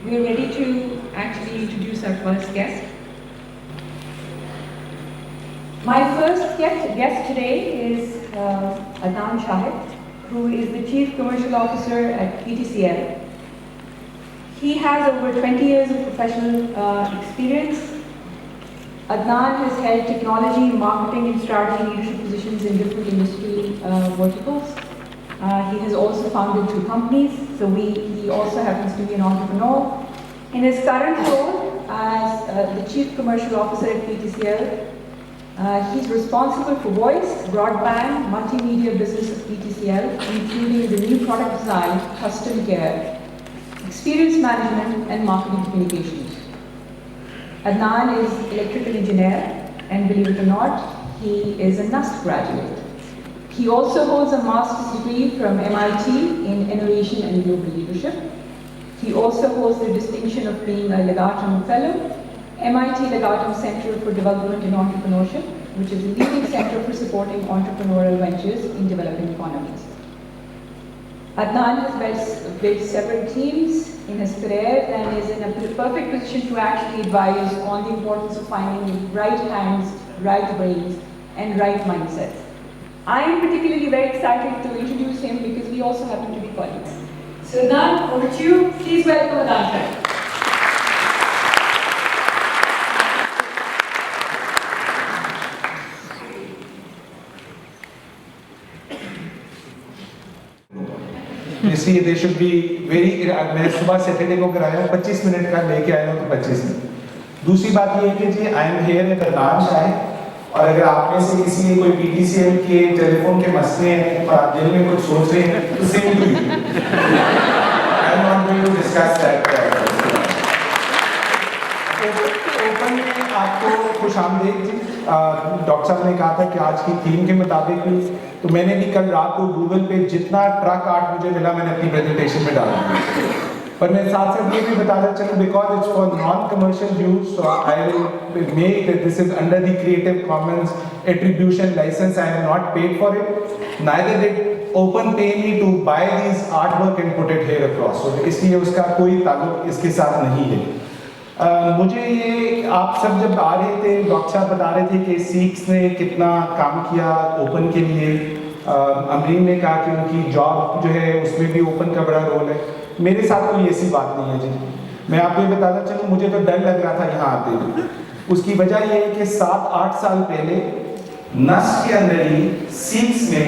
we're ready to actually introduce our first guest. My first guest today is Adnan Shahid, who is the Chief Commercial Officer at PTCL. He has over 20 years of professional experience. Adnan has held technology, marketing, and strategy leadership positions in different industry verticals. He has also founded 2 companies, so he also happens to be an entrepreneur. In his current role as the Chief Commercial Officer at PTCL, he's responsible for voice, broadband, multimedia business of PTCL, including the new product design, custom care, experience management, and marketing communications. Adnan is electrical engineer, and believe it or not, he is a NUST graduate. He also holds a master's degree from MIT in Innovation and Global Leadership. He also holds the distinction of being a Legatum Fellow, MIT Legatum Center for Development and Entrepreneurship, which is a leading center for supporting entrepreneurial ventures in developing economies. Adnan has built several teams in his career and is in a perfect position to actually advise on the importance of finding the right hands, right brains, and right mindsets. I am particularly very excited to introduce him because we also happen to be colleagues. So Adnan, over to you. Please welcome Adnan Shahid. इसलिए they should be very, मैं सुबह Saturday को कराया 25 minute का लेके आया हूँ तो 25 मिनट। दूसरी बात ये है कि जी I am here at Adnan Shahid, और अगर आप में से किसी कोई पीटीसीएल के टेलीफोन के मसले हैं और आप दिल में कुछ सोच रहे हैं तो same to you, I am not going to discuss that. Open में आपको खुशामदीद जी। डॉक्टर साहब ने कहा था कि आज की थीम के मुताबिक भी, तो मैंने भी कल रात को गूगल पे जितना ट्रक आर्ट मुझे मिला मैंने अपनी प्रेजेंटेशन में डाला, पर मैं साथ साथ ये भी बताना चाहूँ because it's for non commercial use, so I will make that this is under the creative commons attribution licence. I am not paid for it, neither did open pay me to buy this art work and put it here across, so इसलिए उसका कोई ताल्लुक इसके साथ नहीं है। मुझे ये आप सब जब आ रहे थे, डॉक्टर साहब बता रहे थे कि सीक्स ने कितना काम किया ओपन के लिए। अमरीन ने कहा कि उनकी जॉब जो है उसमें भी ओपन का बड़ा रोल है। मेरे साथ कोई ऐसी बात नहीं है जी। मैं आपको ये बताना चाहूँ, मुझे तो डर लग रहा था यहाँ आते हुए। उसकी वजह ये है कि 7-8 साल पहले नस्ट के अंदर ही सीक्स में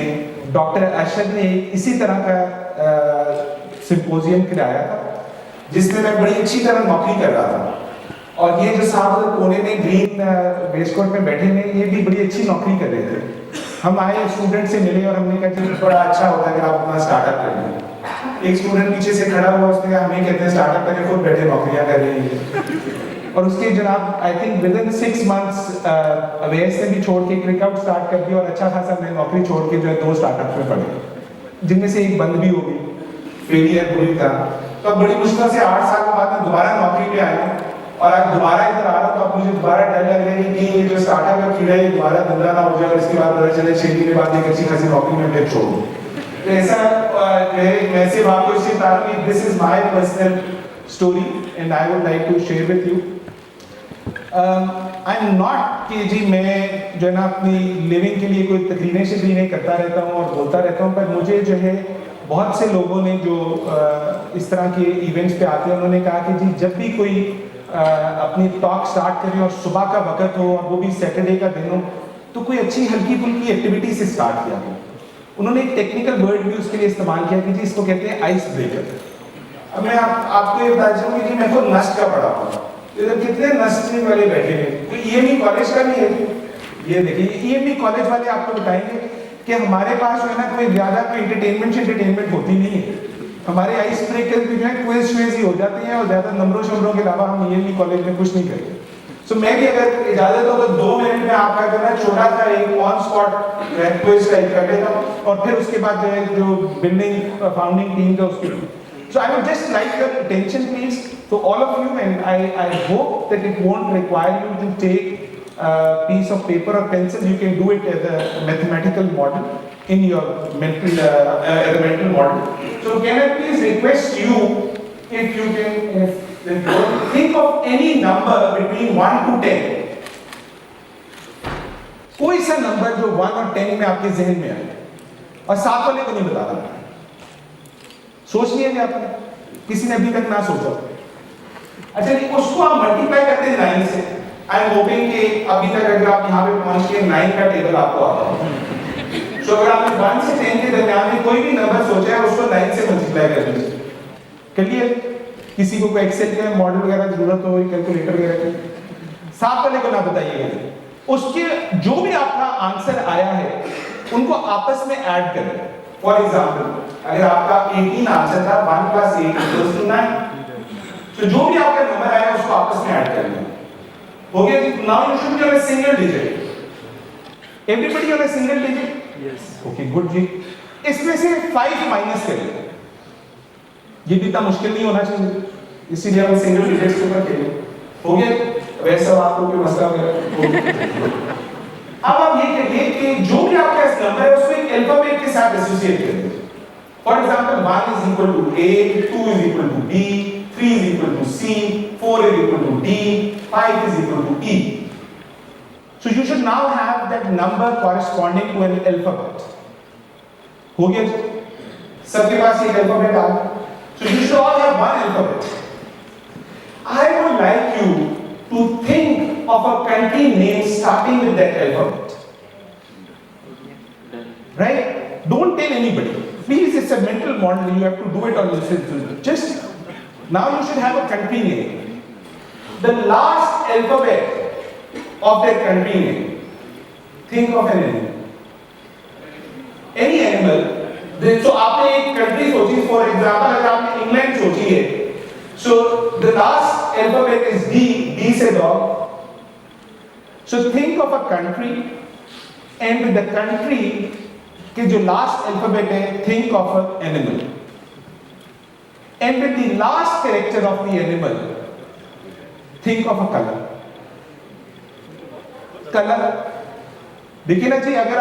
डॉक्टर अशद ने इसी तरह का सिम्पोजियम कराया था जिसमें मैं बड़ी अच्छी तरह नौकरी कर रहा था, और ये जो साहब कोने में ग्रीन वेस्टकोट में बैठे हैं ये भी बड़ी अच्छी नौकरी कर रहे थे। हम आए स्टूडेंट से मिले और हमने कहा कि बड़ा अच्छा होता है अगर आप अपना स्टार्टअप कर लें। एक स्टूडेंट पीछे से खड़ा हुआ, उसने कहा हमें कहते हैं स्टार्टअप करके खुद बैठे नौकरियां कर रहे हैं। और उसके जनाब I think with in 6 months Awais ने भी छोड़ के क्लिक आउट स्टार्ट कर दिया, और अच्छा खासा मैं नौकरी छोड़ के जो है 2 स्टार्टअप में पड़े, जिनमें से एक बंद भी हो गई, फेलियर पूरी तरह। तो बड़ी मुश्किल से 8 साल के बाद मैं दोबारा नौकरी पे आया, और आज दोबारा इधर आ रहा हूँ तो अब मुझे दोबारा डर लग रहा है कि ये जो स्टार्टअप का कीड़ा है दोबारा धंधा ना हो जाए, और इसके बाद पता चले 6 महीने बाद एक अच्छी खासी नौकरी में फिर छोड़ दूँ। तो ऐसा मैं सिर्फ आपको इसलिए बता रहा हूँ कि this is my personal story and I would like to share with you. I am not कि जी मैं जो है ना अपनी लिविंग के लिए कोई तकरीरें शरीरें करता रहता हूँ और बोलता रहता हूँ, पर मुझे जो है बहुत से लोगों ने जो इस तरह के इवेंट्स पे आते हैं उन्होंने कहा कि जी जब भी कोई अपनी टॉक स्टार्ट करें और सुबह का वक्त हो और वो भी सैटरडे का दिन हो, तो कोई अच्छी हल्की फुल्की एक्टिविटी से स्टार्ट किया हो। उन्होंने एक टेक्निकल वर्ड भी उसके लिए इस्तेमाल किया कि जी इसको कहते हैं आइस ब्रेकर। अब मैं आपको ये बता दूँ कि जी मैं तो नस्ट का पढ़ा हूँ, इधर कितने नस्टिंग वाले बैठे हैं, कोई ईएमई कॉलेज का नहीं है। ये देखिए ईएमई कॉलेज वाले आपको बताएंगे कि हमारे पास जो है ना कोई ज़्यादा कोई एंटरटेनमेंट होती नहीं है। हमारे आइस ब्रेकर भी जो है क्विज श्विज ही हो जाते हैं, और ज़्यादा नंबरों शंबरों के अलावा हम ईएमई कॉलेज में कुछ नहीं करते। सो मैं भी अगर इजाज़त हो तो 2 मिनट में आपका जो है छोटा सा एक ऑन स्पॉट क्विज टाइप कर लेता हूँ, और फिर उसके बाद जो है जो बिल्डिंग फाउंडिंग टीम का उसके। So I would just like your attention please to all of you, and I hope that it won't require you to take a piece of paper or pencil. You can do it as a mathematical model in your mental model. So can I please request you if you can Think of any number between 1 to 10. कोई सा number जो 1 और 10 में आपके जहन में आए, और साथ वाले को नहीं बता रहा। सोच लिया क्या आपने? किसी ने अभी तक ना सोचा? अच्छा नहीं, उसको आप मल्टीप्लाई करते हैं 9 से। आई एम होपिंग कि अभी तक अगर आप यहाँ पे पहुँच के 9 का टेबल आपको आता हो, तो अगर आपने 1 से 10 के दरमियान में कोई भी नंबर सोचा है, उसको 9 से मल्टीप्लाई कर दीजिए। करिए, किसी को कोई एक्सेल का मॉडल वगैरह जरूरत हो, कैलकुलेटर वगैरह की, साथ वाले को ना बताइएगा। उसके जो भी आपका आंसर आया है, उनको आपस में ऐड करें। फॉर एग्जाम्पल, अगर आपका 18 आंसर था, 1 + 8 = 9, तो जो भी आपका नंबर आया उसको आपस में ऐड करना हो गया। Now you should be on a single digit. Everybody on a single digit? Yes. Okay, good जी। इसमें से 5 माइनस करिए। ये भी इतना मुश्किल नहीं होना चाहिए, इसीलिए हम सिंगल डिजिट्स के ऊपर खेलें। हो गया? वैसे आपको कोई मसला वगैरह? अब आप ये करिए कि जो भी आपका नंबर है उसको एक अल्फाबेट के साथ एसोसिएट करिए। For example 1 = A, 2 = B, 3 = C, 4 = D, 5 = E. So you should now have that number corresponding to an alphabet. हो गया जी? सबके पास एक अल्फाबेट आ गया। So you should all have one alphabet. I would like you to think of a country name starting with that alphabet. Right? Don't tell anybody. Please, it's a mental model. You have to do it on yourself. Just now you should have a country name. The last alphabet of that country name. Think of an animal. Any animal. So आपने एक country Sochi, for example, अगर आपने England सोची है, so the last alphabet is D. D से dog. So think of a country, and with the country के जो last alphabet है, think of an animal. And with the last character of the animal, think of a color. Color. देखिए ना जी, अगर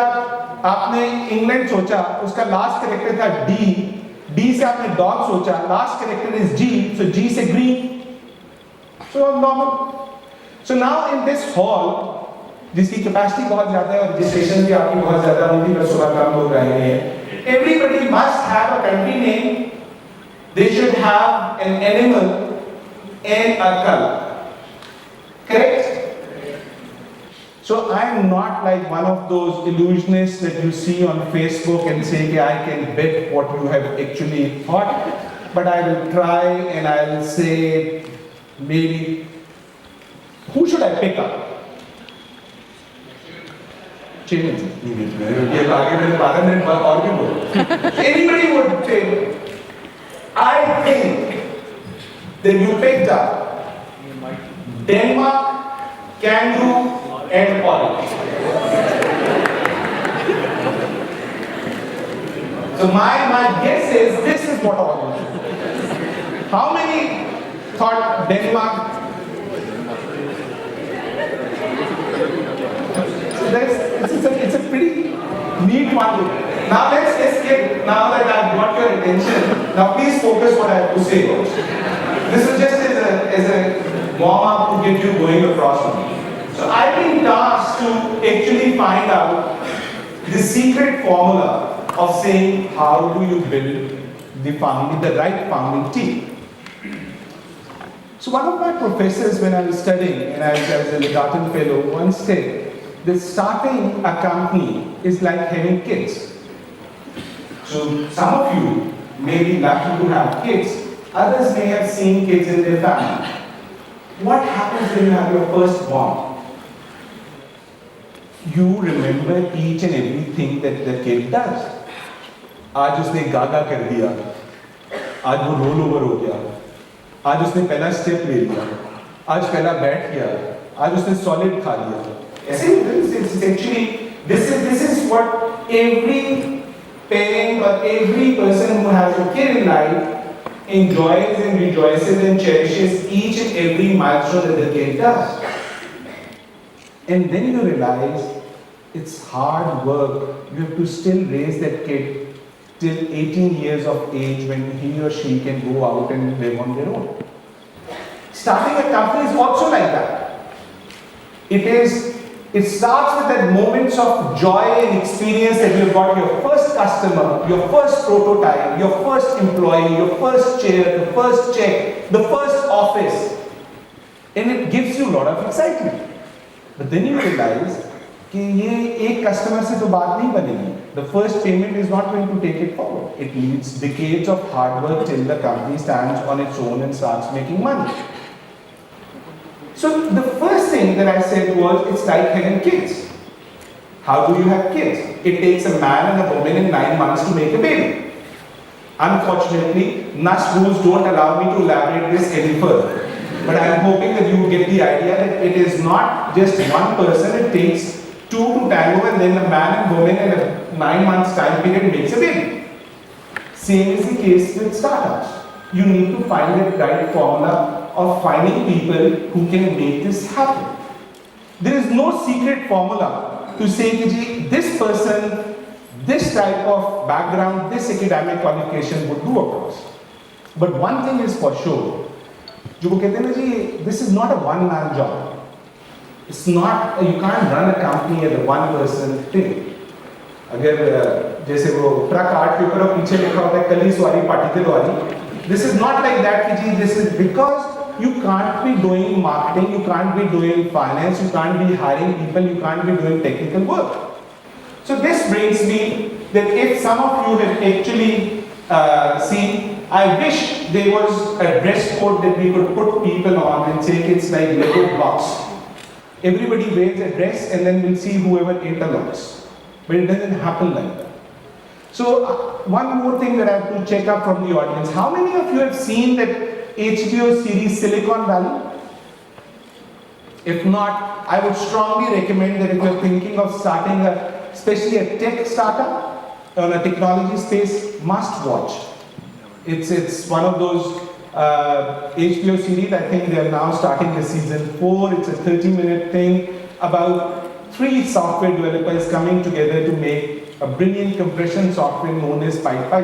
आपने England सोचा, उसका लास्ट कैरेक्टर था डी, डी से आपने डॉग सोचा, लास्ट कैरेक्टर इज जी, सो जी से green, so normal. So now in this hall, जिसकी कैपेसिटी बहुत ज्यादा है और रजिस्ट्रेशन भी आपकी बहुत ज्यादा होगी, बस सुबह काम लोग रहे हैं, everybody must have a country name, they should have an animal and a colour, correct? So I am not like one of those illusionists that you see on Facebook and say I can bet what you have actually thought, but I will try and I will say maybe who should I pick up? Anybody would say, I think that you picked up Denmark, kangaroo and orange. So my guess is this is what orange. How many thought Denmark? So it's a pretty neat one. Now let's get, now that I've got your attention, now please focus what I have to say. This is just as a warm up to get you going across with me. So I've been tasked to actually find out the secret formula of saying how do you build the right founding team. So one of my professors when I was studying, and I was a Latin fellow, once said that starting a company is like having kids. So some of you may be lucky to have kids, others may have seen kids in their family. What happens when you have your firstborn? You remember each and everything that the kid does. आज उसने गागा कर दिया, आज वो roll over हो गया, आज उसने पहला स्टेप ले लिया, आज पहला बैठ गया, आज उसने सॉलिड खा लिया। ऐसे actually this is what every parent or every person who has a kid in life enjoys and rejoices and cherishes each and every milestone that the kid does. And then you realize it's hard work. You have to still raise that kid till 18 years of age when he or she can go out and live on their own. starting a company is also like that. It starts with that moments of joy and experience that you've got your first customer, your first prototype, your first employee, your first chair, the first check, the first office. And it gives you a lot of excitement. But then you realize कि ये एक customer से तो बात नहीं बनेगी. The first payment is not going to take it forward. It needs decades of hard work till the company stands on its own and starts making money. So the first thing that I said was, it's like having kids. How do you have kids? It takes a man and a woman in 9 months to make a baby. Unfortunately, NUS rules don't allow me to elaborate this any further. But I am hoping that you get the idea that it is not just one person, it takes two to tango, and then a man and woman in a 9 months time period makes a baby. Same is the case with startups. You need to find that right formula of finding people who can make this happen. There is no secret formula to say that this person, this type of background, this academic qualification would do across. But one thing is for sure, जो वो कहते हैं ना जी, this is not a one-man job. It's not, you can't run a company as a one-person thing. अगर जैसे वो truck art के ऊपर पीछे लिखा होता है कली सवारी पार्टिकल वाली, this is not like that कि जी, this is because you can't be doing marketing, you can't be doing finance, you can't be hiring people, you can't be doing technical work. So this brings me that if some of you have actually seen, I wish there was a dress code that we could put people on and say it's like Lego blocks. Everybody wears a dress and then we'll see whoever interlocks. But it doesn't happen like that. So one more thing that I have to check up from the audience. How many of you have seen that HBO series Silicon Valley? If not, I would strongly recommend that if you're thinking of starting especially a tech startup or a technology space, must watch. It's one of those HBO series. I think they're now starting the season 4. It's a 30-minute thing about 3 software developers coming together to make a brilliant compression software known as PyPy.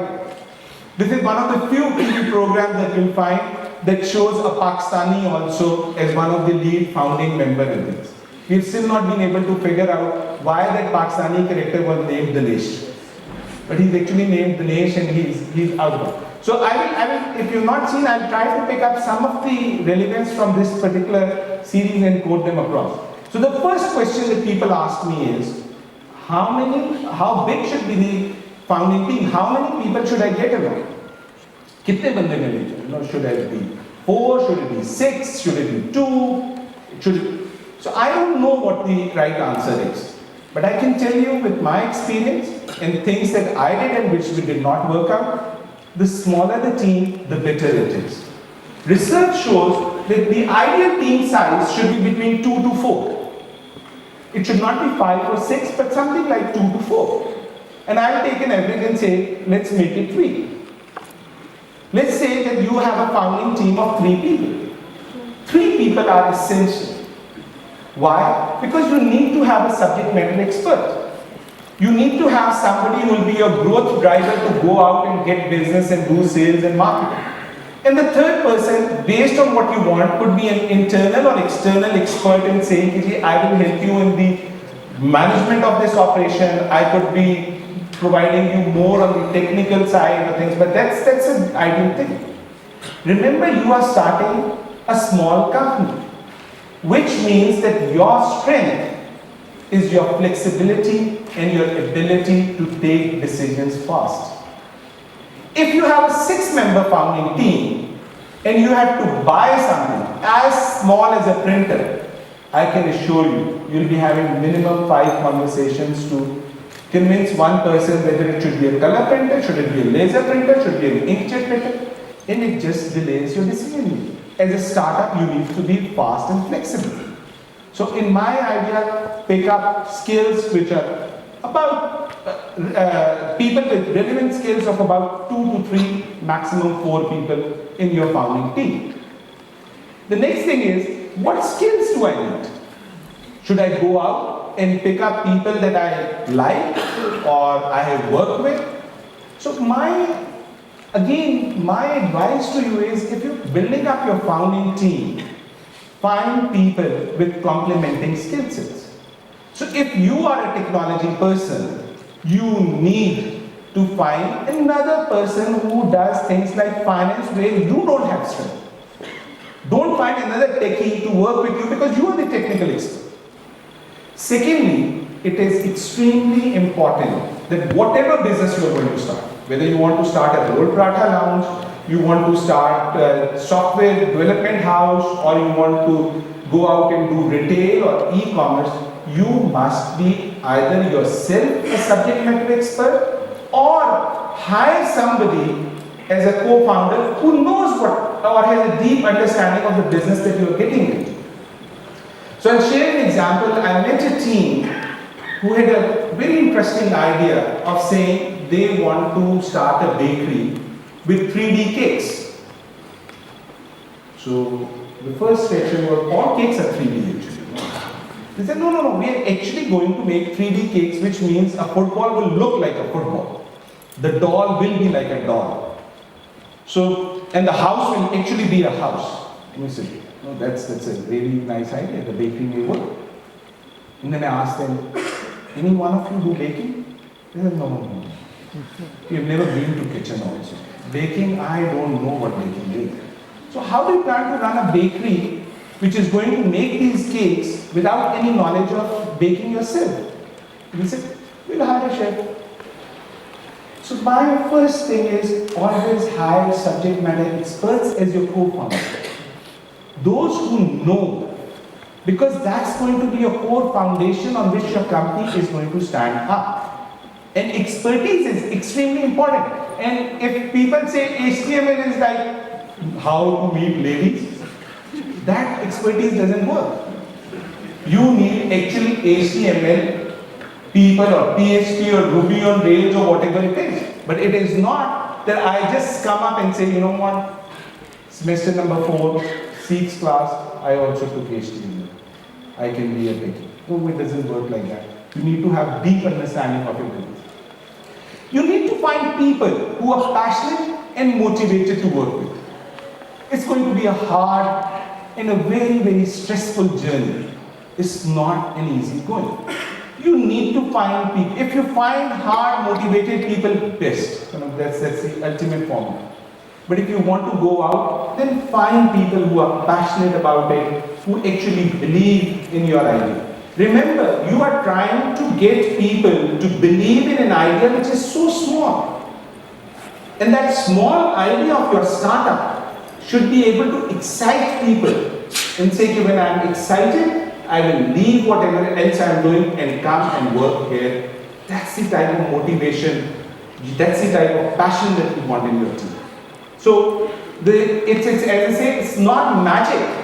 This is one of the few TV programs that you'll find that shows a Pakistani also as one of the lead founding members in this. We've still not been able to figure out why that Pakistani character was named Dinesh. But he's actually named Dinesh and he's out there. So I will, if you've not seen, I'll try to pick up some of the relevance from this particular series and quote them across. So the first question that people ask me is, how big should be the founding team? How many people should I get along? कितने बंदे मिलने चाहिए? Should it be 4? Should it be 6? Should it be 2? So I don't know what the right answer is. But I can tell you with my experience and things that I did and which we did not work out, the smaller the team, the better it is. Research shows that the ideal team size should be between 2 to 4. It should not be 5 or 6, but something like 2 to 4. And I'll take an average and say, let's make it 3. Let's say that you have a founding team of 3 people. 3 people are essential. Why? Because you need to have a subject matter expert. You need to have somebody who will be your growth driver to go out and get business and do sales and marketing. And the third person, based on what you want, could be an internal or external expert in saying, I will help you in the management of this operation. I could be providing you more on the technical side of things, but that's an ideal thing. Remember, you are starting a small company, which means that your strength is your flexibility and your ability to take decisions fast. If you have a 6-member founding team and you have to buy something as small as a printer, I can assure you, you'll be having minimum 5 conversations to convince one person whether it should be a color printer, should it be a laser printer, should it be an inkjet printer, and it just delays your decision making. As a startup, you need to be fast and flexible. So in my idea, pick up skills which are about people with relevant skills of about 2 to 3, maximum 4 people in your founding team. The next thing is, what skills do I need? Should I go out and pick up people that I like or I have worked with? So my advice to you is, if you're building up your founding team, find people with complementing skill sets. So if you are a technology person, you need to find another person who does things like finance where you don't have strength. Don't find another techie to work with you because you are the technical expert. Secondly, it is extremely important that whatever business you are going to start, whether you want to start a roll paratha lounge, you want to start a software development house, or you want to go out and do retail or e-commerce, you must be either yourself a subject matter expert or hire somebody as a co-founder who knows what or has a deep understanding of the business that you are getting into. So I'll share an example. I met a team who had a very interesting idea of saying they want to start a bakery with 3D cakes. So the first question was, all cakes are 3D actually. They said, no, we are actually going to make 3D cakes, which means a football will look like a football. The doll will be like a doll. So, and the house will actually be a house. And we said, no, that's a really nice idea, the bakery may work. And then I asked them, any one of you do baking? They said, no. We have never been to kitchen also. Baking, I don't know what baking is. So how do you plan to run a bakery which is going to make these cakes without any knowledge of baking yourself? And he said, we'll hire a chef. So my first thing is always hire subject matter experts as your co-founder. Those who know, because that's going to be a core foundation on which your company is going to stand up. And expertise is extremely important. And if people say HTML is like how to meet ladies, that expertise doesn't work. You need actually HTML people or PHP or Ruby on Rails or whatever it is. But it is not that I just come up and say, you know what, semester number 4, 6 class, I also took HTML. I can be a techie. No, it doesn't work like that. You need to have deep understanding of your business. You need to find people who are passionate and motivated to work with. It's going to be a hard and a very, very stressful journey. It's not an easy going. You need to find people. If you find hard, motivated people, best. That's the ultimate formula. But if you want to go out, then find people who are passionate about it, who actually believe in your idea. Remember, you are trying to get people to believe in an idea which is so small. And that small idea of your startup should be able to excite people and say, when I am excited, I will leave whatever else I am doing and come and work here. That's the type of motivation, that's the type of passion that you want in your team. So, it's as I say, it's not magic.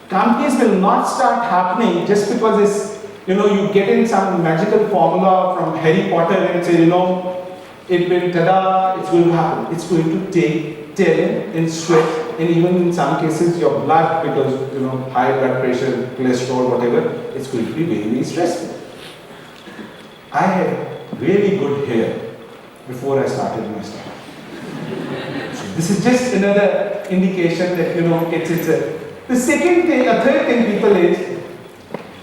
Companies will not start happening just because it's, you get in some magical formula from Harry Potter and say, it will, tada, it's going to happen. It's going to take talent and sweat, and even in some cases your blood, because, high blood pressure, cholesterol, whatever, it's going to be very, very stressful. I had really good hair before I started my startup. So this is just another indication that, it's a... The second thing, a third thing people is,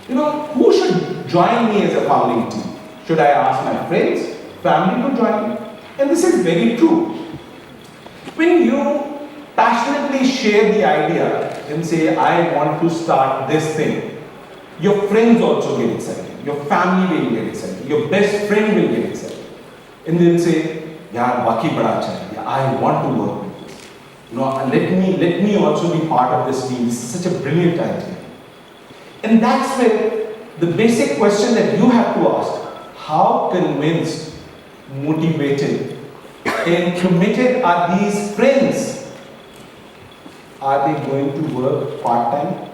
who should join me as a founding team? Should I ask my friends, family to join me? And this is very true. When you passionately share the idea and say, I want to start this thing, your friends also get excited, your family will get excited, your best friend will get excited. And then say, yaar, waki bada acha hai, I want to work with this. Let me also be part of this team. This is such a brilliant idea. And that's where the basic question that you have to ask, how convinced, motivated, and committed are these friends? Are they going to work part-time?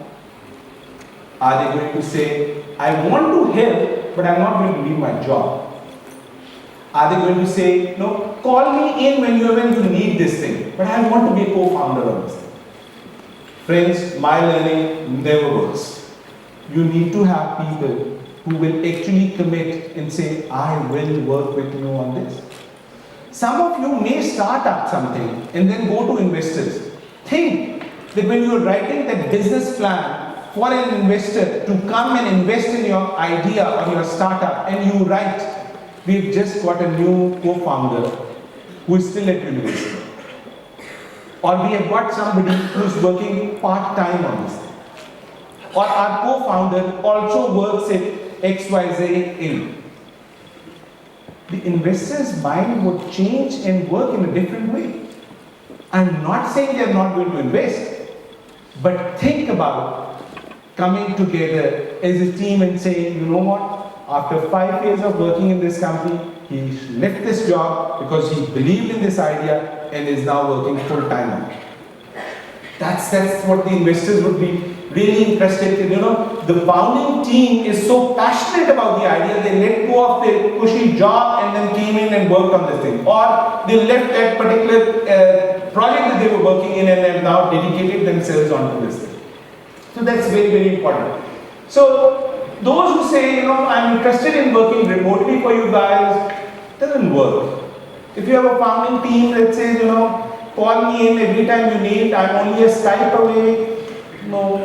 Are they going to say, I want to help, but I'm not going to leave my job? Are they going to say, no, call me in when you need this thing, but I want to be a co-founder of this thing? Friends, my learning never works. You need to have people who will actually commit and say, I will work with you on this. Some of you may start up something and then go to investors. Think that when you are writing that business plan, for an investor to come and invest in your idea or your startup, and you write, we've just got a new co-founder who is still at university, or we have got somebody who's working part-time on this thing, or our co-founder also works at XYZ Inc. The investor's mind would change and work in a different way. I'm not saying they're not going to invest, but think about coming together as a team and saying, you know what, after 5 years of working in this company, he left this job because he believed in this idea and is now working full-time on it. That's what the investors would be really interested in. You know, the founding team is so passionate about the idea, they let go of their cushy job and then came in and worked on this thing. Or they left that particular project that they were working in and have now dedicated themselves onto this thing. So that's very, very important. So those who say, you know, I'm interested in working remotely for you guys, doesn't work. If you have a founding team that says, you know, call me in every time you need, I'm only a Skype away. No,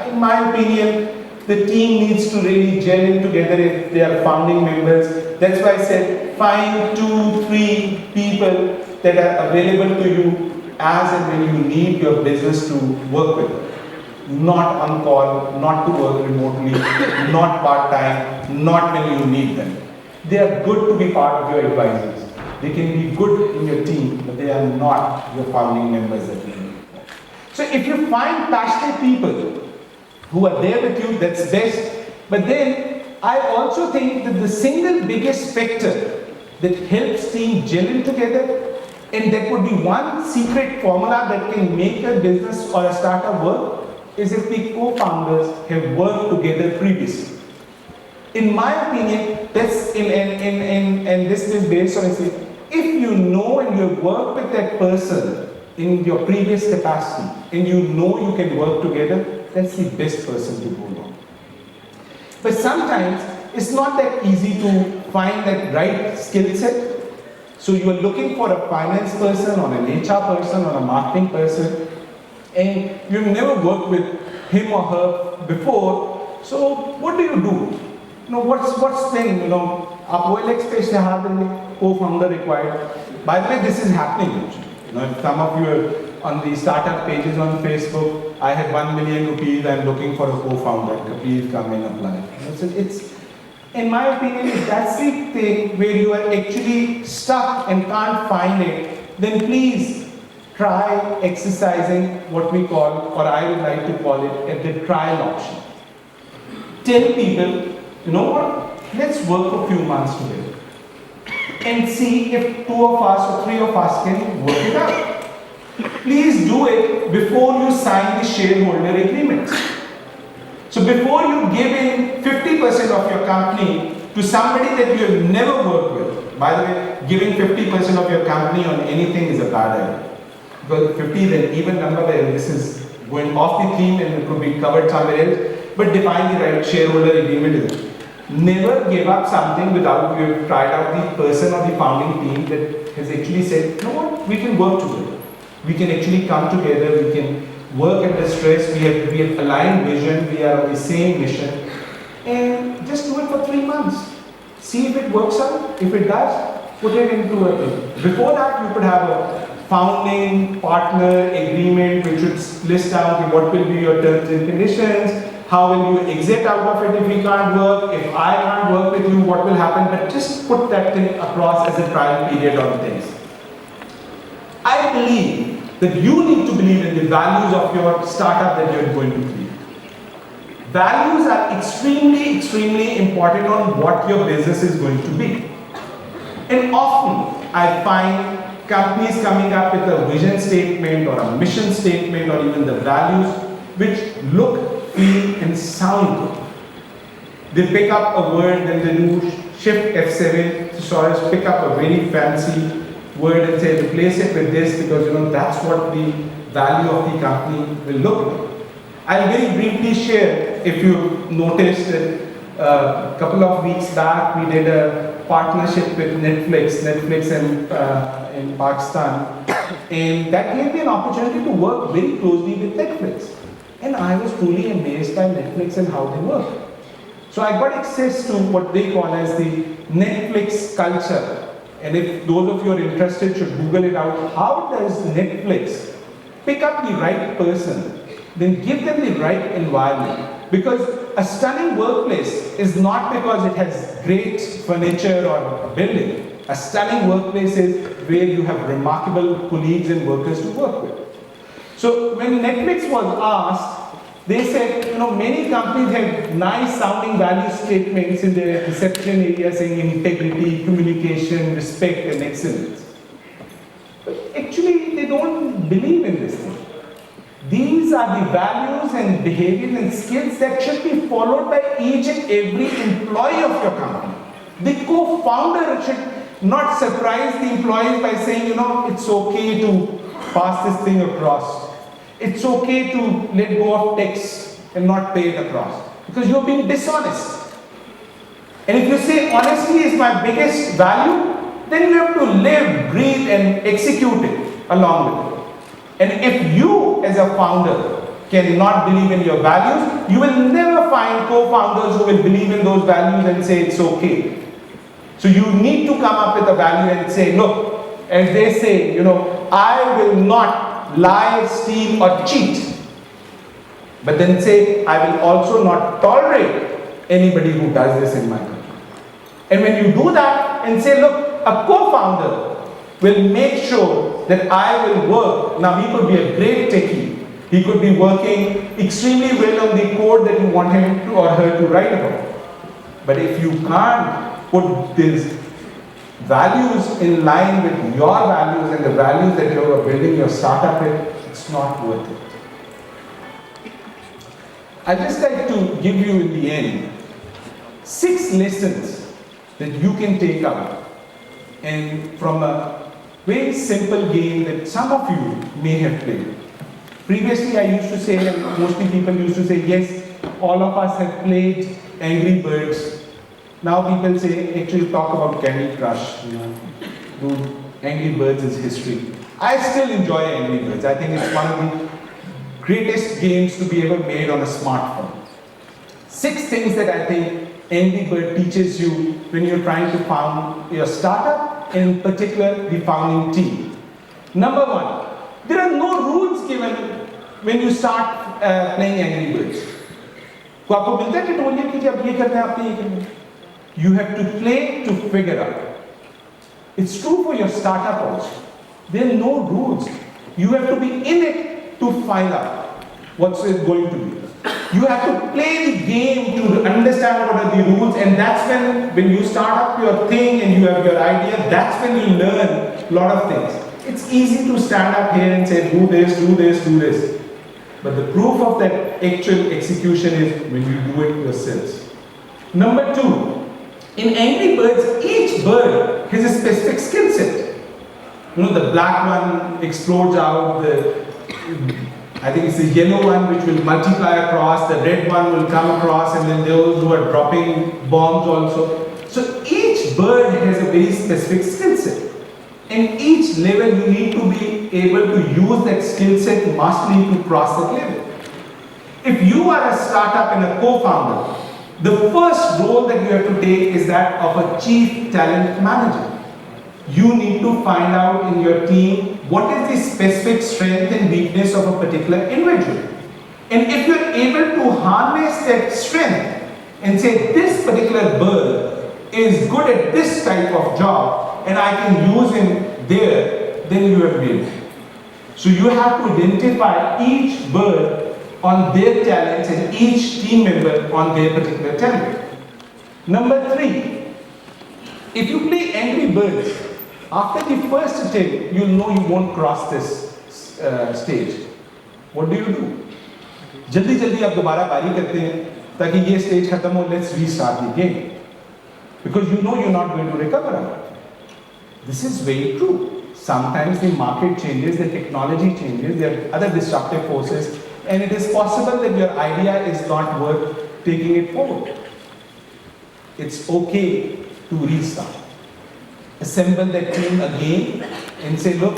in my opinion, the team needs to really gel in together if they are founding members. That's why I said, find 2-3 people that are available to you as and when you need your business to work with. Not on call, not to work remotely, not part-time, not when you need them. They are good to be part of your advisors. They can be good in your team, but they are not your founding members that you need. So if you find passionate people who are there with you, that's best. But then I also think that the single biggest factor that helps team gel in together, and that would be one secret formula that can make a business or a startup work, is if the co-founders have worked together previously. In my opinion, that's and this is based on, if you know and you have worked with that person in your previous capacity and you know you can work together, that's the best person to go on. But sometimes it's not that easy to find that right skill set. So you are looking for a finance person or an HR person or a marketing person, and you've never worked with him or her before. So what do? You know, what's then, you know, आप OLX पे से have a co-founder required. By the way, this is happening actually. You know, if some of you are on the startup pages on Facebook, I had 1 million rupees, I'm looking for a co-founder, please come and apply. It's, in my opinion, if that's the thing where you are actually stuck and can't find it, then please try exercising what we call, or I would like to call it, at the trial option. Tell people, you know what, let's work for a few months together and see if 2 of us or 3 of us can work it out. Please do it before you sign the shareholder agreements. So before you give in 50% of your company to somebody that you have never worked with, by the way, giving 50% of your company on anything is a bad idea. Because 50 is an even number where this is going off the theme and it could be covered somewhere else, but define the right shareholder agreement is it. Never give up something without you have tried out the person or the founding team that has actually said, you know what, we can work together. We can actually come together, we can work at the stress, we have aligned vision, we are on the same mission, and just do it for 3 months. See if it works out. If it does, put it into a thing. Before that, you could have a founding partner agreement which would list down what will be your terms and conditions, how will you exit out of it if we can't work, if I can't work with you, what will happen, but just put that thing across as a trial period on things. I believe that you need to believe in the values of your startup that you're going to create. Values are extremely, extremely important on what your business is going to be. And often I find companies coming up with a vision statement or a mission statement or even the values which look, feel and sound good. They pick up a word, then they do shift F7 to sort of pick up a very fancy word and say replace it with this because you know that's what the value of the company will look like. I'll very briefly share, if you noticed that a couple of weeks back we did a partnership with Netflix in Pakistan, and that gave me an opportunity to work very closely with Netflix. And I was truly amazed by Netflix and how they work. So I got access to what they call as the Netflix culture. And if those of you are interested should Google it out. How does Netflix pick up the right person, then give them the right environment? Because a stunning workplace is not because it has great furniture or building. A stunning workplace is where you have remarkable colleagues and workers to work with. So when Netflix was asked, they said, many companies have nice sounding value statements in their reception area saying integrity, communication, respect and excellence. But actually they don't believe in this thing. These are the values and behaviors and skills that should be followed by each and every employee of your company. The co-founder should not surprise the employees by saying, it's okay to pass this thing across. It's okay to let go of text and not pay it across. Because you're being dishonest. And if you say honesty is my biggest value, then you have to live, breathe and execute it along with it. And if you as a founder cannot believe in your values, you will never find co-founders who will believe in those values and say it's okay. So you need to come up with a value and say, look, as they say, I will not lie, steal or cheat. But then say, I will also not tolerate anybody who does this in my company. And when you do that and say, look, a co-founder will make sure that I will work. Now he could be a great techie. He could be working extremely well on the code that you want him to or her to write about. But if you can't put these values in line with your values and the values that you are building your startup with, it's not worth it. I'd just like to give you in the end 6 lessons that you can take out and from a very simple game that some of you may have played. Previously I used to say, and mostly people used to say, yes, all of us have played Angry Birds. Now people say, actually talk about Candy Crush. Dude, Angry Birds is history. I still enjoy Angry Birds. I think it's one of the greatest games to be ever made on a smartphone. 6 things that I think Angry Bird teaches you when you're trying to found your startup, in particular the founding team. Number 1, there are no rules given when you start playing Angry Birds. को आपको मिलता है tutorial कि अब ये करना है आपने ये करना है. You have to play to figure out. It's true for your startup also. There are no rules. You have to be in it to find out what's it going to be. You have to play the game to understand what are the rules, and that's when you start up your thing and you have your idea, that's when you learn a lot of things. It's easy to stand up here and say, do this, do this, do this. But the proof of that actual execution is when you do it yourselves. Number 2. In Angry Birds, each bird has a specific skill set. The black one explodes out, I think it's the yellow one which will multiply across, the red one will come across, and then those who are dropping bombs also. So each bird has a very specific skill set. And each level you need to be able to use that skill set mastery to cross that level. If you are a startup and a co-founder, the first role that you have to take is that of a chief talent manager. You need to find out in your team what is the specific strength and weakness of a particular individual. And if you're able to harness that strength and say this particular bird is good at this type of job and I can use him there, then you have made it. So you have to identify each bird on their talents and each team member on their particular talent. Number 3, if you play Angry Birds, after the first attempt, you know you won't cross this stage. What do? जल्दी जल्दी आप दोबारा बारी करते हैं ताकि ये stage खत्म हो, let's restart the game. Because you know you're not going to recover on it. This is very true. Sometimes the market changes, the technology changes, there are other disruptive forces, and it is possible that your idea is not worth taking it forward. It's okay to restart. Assemble that team again and say, look,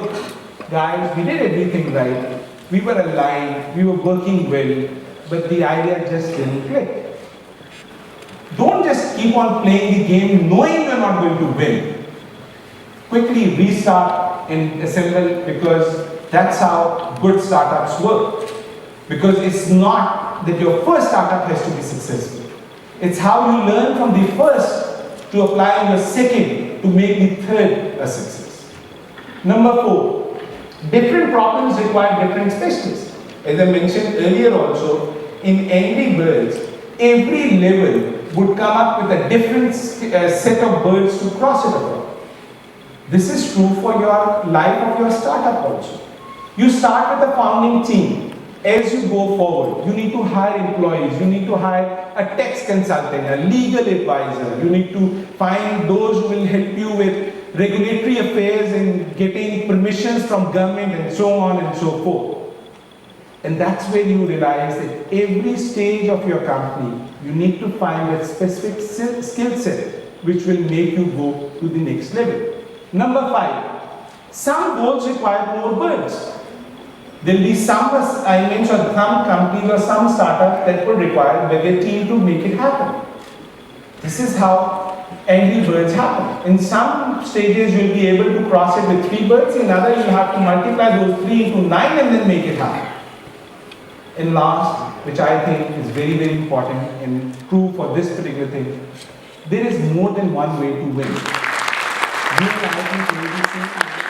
guys, we did everything right. We were aligned, we were working well, but the idea just didn't click. Don't just keep on playing the game knowing you're not going to win. Quickly restart and assemble, because that's how good startups work. Because it's not that your first startup has to be successful. It's how you learn from the first to apply your second to make the third a success. Number 4, different problems require different specialists. As I mentioned earlier also, in Angry Birds, every level would come up with a different set of birds to cross it across. This is true for your life of your startup also. You start with a founding team. As you go forward, you need to hire employees, you need to hire a tax consultant, a legal advisor, you need to find those who will help you with regulatory affairs and getting permissions from government and so on and so forth. And that's where you realize that every stage of your company, you need to find a specific skill set which will make you go to the next level. Number 5, some goals require more birds. There will be some assignments or some companies or some startups that would require a bigger team to make it happen. This is how Angry Birds happen. In some stages you will be able to cross it with 3 birds, in other you will have to multiply those 3 into 9 and then make it happen. And last, which I think is very, very important and true for this particular thing, there is more than one way to win. You and I think